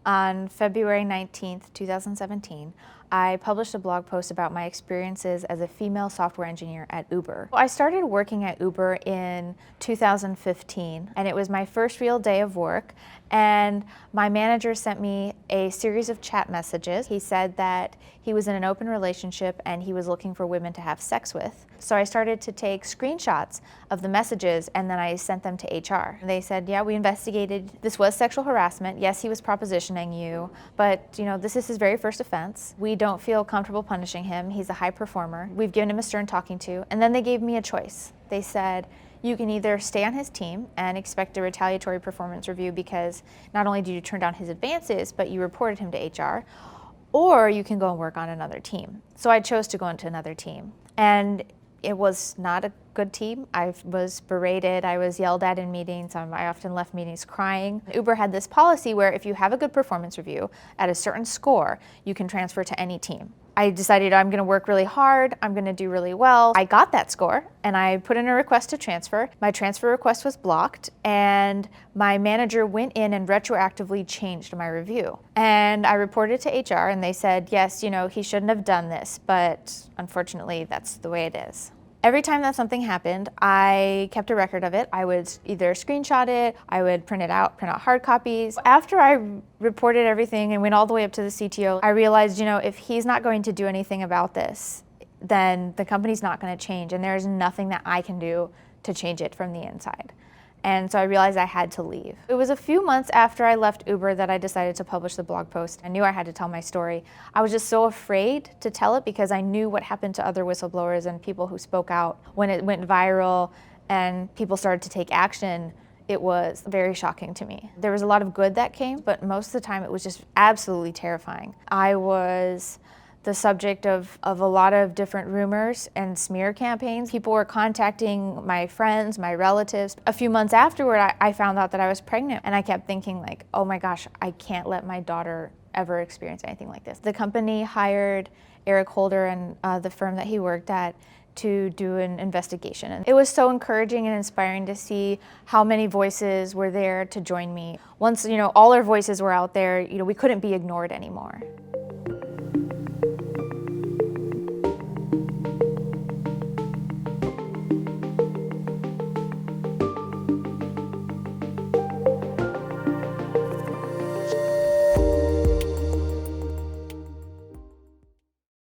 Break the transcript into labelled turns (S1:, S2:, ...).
S1: On February 19th, 2017, I published a blog post about my experiences as a female software engineer at Uber. I started working at Uber in 2015, and it was my first real day of work, and my manager sent me a series of chat messages. He said that he was in an open relationship and he was looking for women to have sex with. So I started to take screenshots of the messages and then I sent them to HR. They said, yeah, we investigated. This was sexual harassment. Yes, he was propositioning you, but this is his very first offense. We don't feel comfortable punishing him. He's a high performer. We've given him a stern talking to. And then they gave me a choice. They said, you can either stay on his team and expect a retaliatory performance review because not only did you turn down his advances, but you reported him to HR, or you can go and work on another team. So I chose to go into another team. And it was not a good team. I was berated, I was yelled at in meetings, I often left meetings crying. Uber had this policy where if you have a good performance review at a certain score, you can transfer to any team. I decided I'm gonna work really hard, I'm gonna do really well. I got that score and I put in a request to transfer. My transfer request was blocked and my manager went in and retroactively changed my review. And I reported to HR and they said, yes, he shouldn't have done this, but unfortunately that's the way it is. Every time that something happened, I kept a record of it. I would either screenshot it, I would print out hard copies. After I reported everything and went all the way up to the CTO, I realized, if he's not going to do anything about this, then the company's not going to change and there's nothing that I can do to change it from the inside. And so I realized I had to leave. It was a few months after I left Uber that I decided to publish the blog post. I knew I had to tell my story. I was just so afraid to tell it because I knew what happened to other whistleblowers and people who spoke out. When it went viral and people started to take action, it was very shocking to me. There was a lot of good that came, but most of the time it was just absolutely terrifying. I was the subject of a lot of different rumors and smear campaigns. People were contacting my friends, my relatives. A few months afterward, I found out that I was pregnant and I kept thinking oh my gosh, I can't let my daughter ever experience anything like this. The company hired Eric Holder and the firm that he worked at to do an investigation. And it was so encouraging and inspiring to see how many voices were there to join me. Once all our voices were out there, we couldn't be ignored anymore.